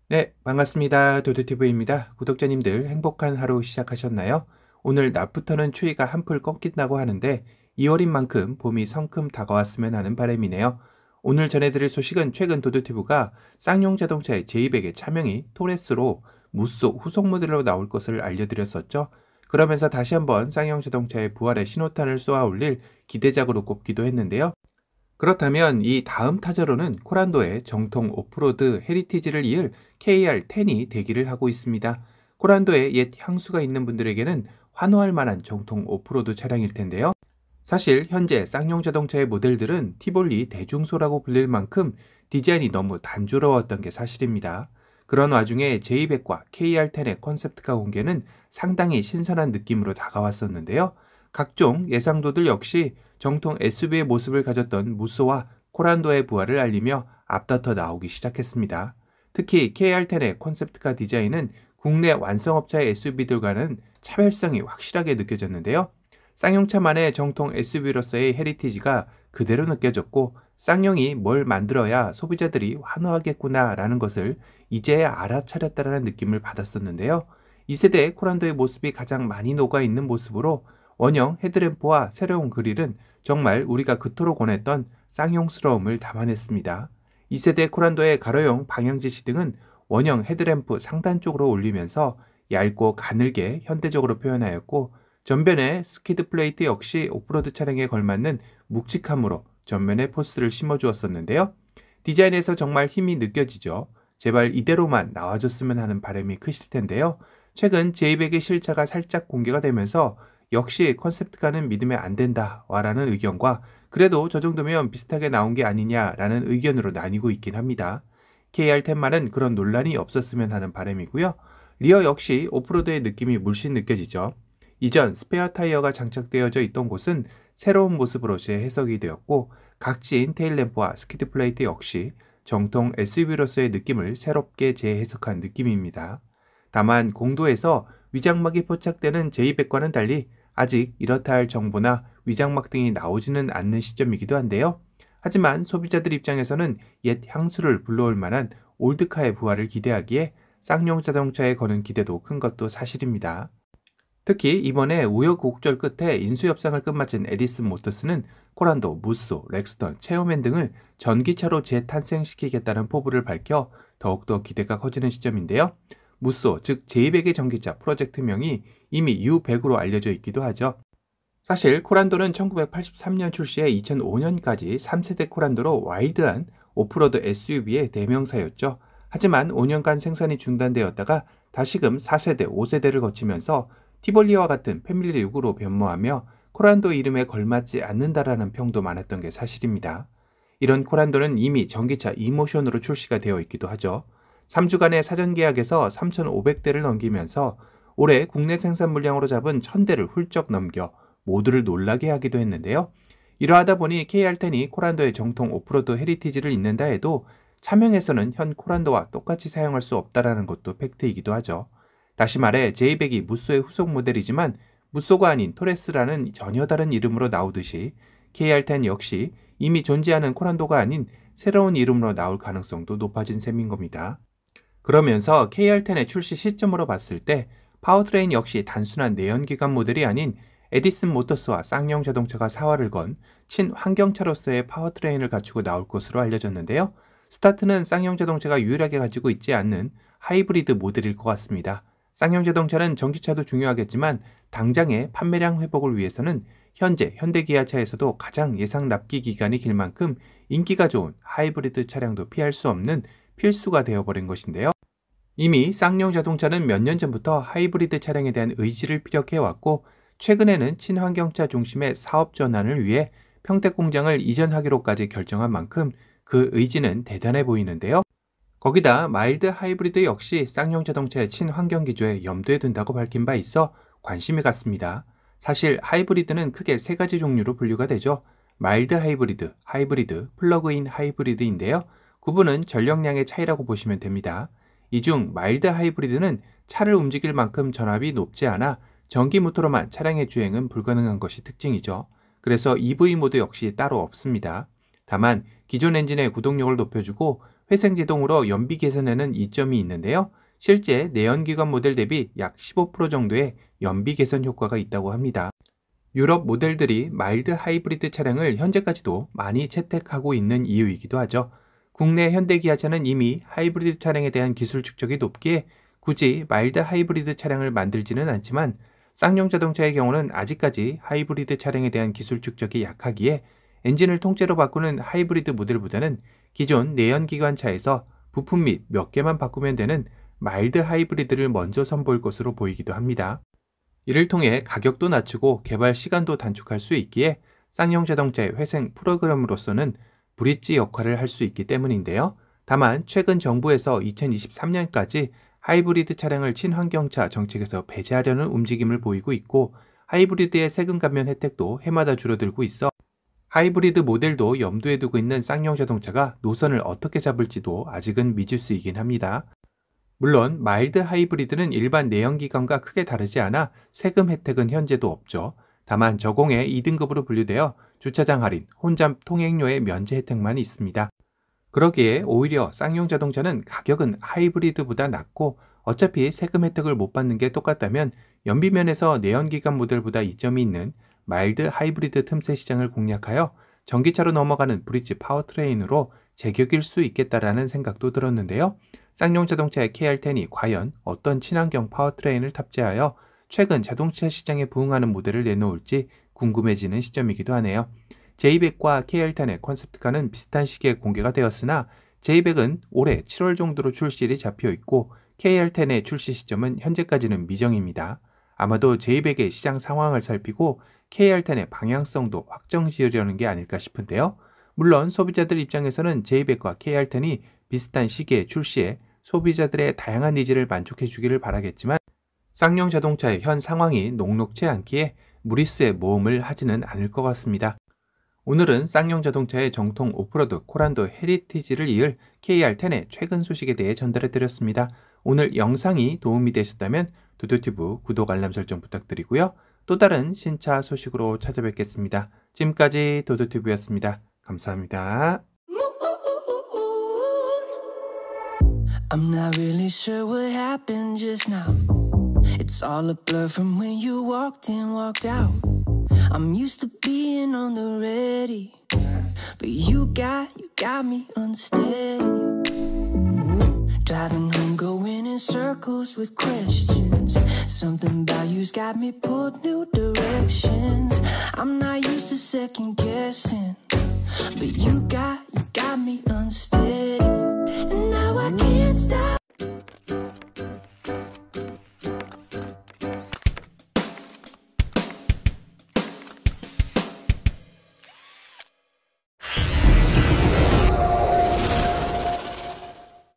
네, 반갑습니다. 도도티브입니다. 구독자님들 행복한 하루 시작하셨나요? 오늘 낮부터는 추위가 한풀 꺾인다고 하는데 2월인 만큼 봄이 성큼 다가왔으면 하는 바람이네요. 오늘 전해드릴 소식은 최근 도도티브가 쌍용 자동차의 제200의 차명이 토레스로 무쏘 후속 모델로 나올 것을 알려드렸었죠. 그러면서 다시 한번 쌍용 자동차의 부활의 신호탄을 쏘아 올릴 기대작으로 꼽기도 했는데요. 그렇다면 이 다음 타자로는 코란도의 정통 오프로드 헤리티지를 이을 KR10이 대기를 하고 있습니다. 코란도의 옛 향수가 있는 분들에게는 환호할 만한 정통 오프로드 차량일 텐데요. 사실 현재 쌍용 자동차의 모델들은 티볼리 대중소라고 불릴 만큼 디자인이 너무 단조로웠던 게 사실입니다. 그런 와중에 J200과 KR10의 콘셉트카 공개는 상당히 신선한 느낌으로 다가왔었는데요. 각종 예상도들 역시 정통 SUV의 모습을 가졌던 무쏘와 코란도의 부활을 알리며 앞다퉈 나오기 시작했습니다. 특히 KR10의 콘셉트카 디자인은 국내 완성업체의 SUV들과는 차별성이 확실하게 느껴졌는데요. 쌍용차만의 정통 SUV로서의 헤리티지가 그대로 느껴졌고 쌍용이 뭘 만들어야 소비자들이 환호하겠구나라는 것을 이제야 알아차렸다라는 느낌을 받았었는데요. 2세대 코란도의 모습이 가장 많이 녹아있는 모습으로 원형 헤드램프와 새로운 그릴은 정말 우리가 그토록 원했던 쌍용스러움을 담아냈습니다. 2세대 코란도의 가로형 방향지 시등은 원형 헤드램프 상단 쪽으로 올리면서 얇고 가늘게 현대적으로 표현하였고 전변의 스키드 플레이트 역시 오프로드 차량에 걸맞는 묵직함으로 전면에 포스를 심어주었었는데요. 디자인에서 정말 힘이 느껴지죠. 제발 이대로만 나와줬으면 하는 바람이 크실 텐데요. 최근 제200의 실차가 살짝 공개가 되면서 역시 컨셉트카는 믿으면 안 된다라는 의견과 그래도 저 정도면 비슷하게 나온 게 아니냐라는 의견으로 나뉘고 있긴 합니다. KR10만은 그런 논란이 없었으면 하는 바람이고요. 리어 역시 오프로드의 느낌이 물씬 느껴지죠. 이전 스페어 타이어가 장착되어져 있던 곳은 새로운 모습으로 재해석이 되었고 각진 테일램프와 스키드 플레이트 역시 정통 SUV로서의 느낌을 새롭게 재해석한 느낌입니다. 다만 공도에서 위장막이 포착되는 J200과는 달리 아직 이렇다 할 정보나 위장막 등이 나오지는 않는 시점이기도 한데요. 하지만 소비자들 입장에서는 옛 향수를 불러올 만한 올드카의 부활을 기대하기에 쌍용 자동차에 거는 기대도 큰 것도 사실입니다. 특히 이번에 우여곡절 끝에 인수협상을 끝마친 에디슨 모터스는 코란도, 무쏘, 렉스턴, 체어맨 등을 전기차로 재탄생시키겠다는 포부를 밝혀 더욱더 기대가 커지는 시점인데요. 무쏘, 즉 제200의 전기차 프로젝트명이 이미 U100으로 알려져 있기도 하죠. 사실 코란도는 1983년 출시해 2005년까지 3세대 코란도로 와일드한 오프로드 SUV의 대명사였죠. 하지만 5년간 생산이 중단되었다가 다시금 4세대, 5세대를 거치면서 티볼리와 같은 패밀리 룩으로 변모하며 코란도 이름에 걸맞지 않는다라는 평도 많았던 게 사실입니다. 이런 코란도는 이미 전기차 이모션으로 출시가 되어 있기도 하죠. 3주간의 사전 계약에서 3,500대를 넘기면서 올해 국내 생산 물량으로 잡은 1,000대를 훌쩍 넘겨 모두를 놀라게 하기도 했는데요. 이러하다 보니 KR10이 코란도의 정통 오프로드 헤리티지를 잇는다 해도 차명에서는 현 코란도와 똑같이 사용할 수 없다라는 것도 팩트이기도 하죠. 다시 말해 J100이 무쏘의 후속 모델이지만 무쏘가 아닌 토레스라는 전혀 다른 이름으로 나오듯이 KR10 역시 이미 존재하는 코란도가 아닌 새로운 이름으로 나올 가능성도 높아진 셈인 겁니다. 그러면서 KR10의 출시 시점으로 봤을 때 파워트레인 역시 단순한 내연기관 모델이 아닌 에디슨 모터스와 쌍용 자동차가 사활을 건 친환경차로서의 파워트레인을 갖추고 나올 것으로 알려졌는데요. 스타트는 쌍용 자동차가 유일하게 가지고 있지 않는 하이브리드 모델일 것 같습니다. 쌍용 자동차는 전기차도 중요하겠지만 당장의 판매량 회복을 위해서는 현재 현대기아차에서도 가장 예상 납기 기간이 길 만큼 인기가 좋은 하이브리드 차량도 피할 수 없는 필수가 되어버린 것인데요. 이미 쌍용 자동차는 몇 년 전부터 하이브리드 차량에 대한 의지를 피력해왔고 최근에는 친환경차 중심의 사업 전환을 위해 평택 공장을 이전하기로까지 결정한 만큼 그 의지는 대단해 보이는데요. 거기다 마일드 하이브리드 역시 쌍용 자동차의 친환경 기조에 염두에 둔다고 밝힌 바 있어 관심이 갔습니다. 사실 하이브리드는 크게 세 가지 종류로 분류가 되죠. 마일드 하이브리드, 하이브리드, 플러그인 하이브리드인데요. 구분은 전력량의 차이라고 보시면 됩니다. 이 중 마일드 하이브리드는 차를 움직일 만큼 전압이 높지 않아 전기 모터로만 차량의 주행은 불가능한 것이 특징이죠. 그래서 EV 모드 역시 따로 없습니다. 다만 기존 엔진의 구동력을 높여주고 회생제동으로 연비 개선에는 이점이 있는데요. 실제 내연기관 모델 대비 약 15% 정도의 연비 개선 효과가 있다고 합니다. 유럽 모델들이 마일드 하이브리드 차량을 현재까지도 많이 채택하고 있는 이유이기도 하죠. 국내 현대기아차는 이미 하이브리드 차량에 대한 기술 축적이 높기에 굳이 마일드 하이브리드 차량을 만들지는 않지만 쌍용자동차의 경우는 아직까지 하이브리드 차량에 대한 기술 축적이 약하기에 엔진을 통째로 바꾸는 하이브리드 모델보다는 기존 내연기관차에서 부품 및 몇 개만 바꾸면 되는 마일드 하이브리드를 먼저 선보일 것으로 보이기도 합니다. 이를 통해 가격도 낮추고 개발 시간도 단축할 수 있기에 쌍용자동차의 회생 프로그램으로서는 브릿지 역할을 할 수 있기 때문인데요. 다만 최근 정부에서 2023년까지 하이브리드 차량을 친환경차 정책에서 배제하려는 움직임을 보이고 있고 하이브리드의 세금 감면 혜택도 해마다 줄어들고 있어 하이브리드 모델도 염두에 두고 있는 쌍용자동차가 노선을 어떻게 잡을지도 아직은 미지수이긴 합니다. 물론 마일드 하이브리드는 일반 내연기관과 크게 다르지 않아 세금 혜택은 현재도 없죠. 다만 저공해 2등급으로 분류되어 주차장 할인, 혼잡 통행료의 면제 혜택만 있습니다. 그러기에 오히려 쌍용자동차는 가격은 하이브리드보다 낮고 어차피 세금 혜택을 못 받는 게 똑같다면 연비면에서 내연기관 모델보다 이점이 있는 마일드 하이브리드 틈새 시장을 공략하여 전기차로 넘어가는 브릿지 파워트레인으로 제격일 수 있겠다라는 생각도 들었는데요. 쌍용자동차의 KR10이 과연 어떤 친환경 파워트레인을 탑재하여 최근 자동차 시장에 부응하는 모델을 내놓을지 궁금해지는 시점이기도 하네요. J200과 KR10의 컨셉트카는 비슷한 시기에 공개가 되었으나 J200은 올해 7월 정도로 출시일이 잡혀 있고 KR10의 출시 시점은 현재까지는 미정입니다. 아마도 J200의 시장 상황을 살피고 KR10의 방향성도 확정 지으려는 게 아닐까 싶은데요. 물론 소비자들 입장에서는 J200과 KR10이 비슷한 시기에 출시해 소비자들의 다양한 니즈를 만족해 주기를 바라겠지만 쌍용자동차의 현 상황이 녹록치 않기에 무리수의 모험을 하지는 않을 것 같습니다. 오늘은 쌍용자동차의 정통 오프로드 코란도 헤리티지를 이을 KR10의 최근 소식에 대해 전달해 드렸습니다. 오늘 영상이 도움이 되셨다면 도도튜브 구독 알람 설정 부탁드리고요. 또 다른 신차 소식으로 찾아뵙겠습니다. 지금까지 도도튜브였습니다. 감사합니다. I'm not really sure what happened just now. It's all a blur from when you walked in, walked out. I'm used to being on the ready, but you got me unsteady. Driving home, going in circles with questions. Something about you's got me pulled new directions. I'm not used to second guessing, but you got me unsteady. And now I can't stop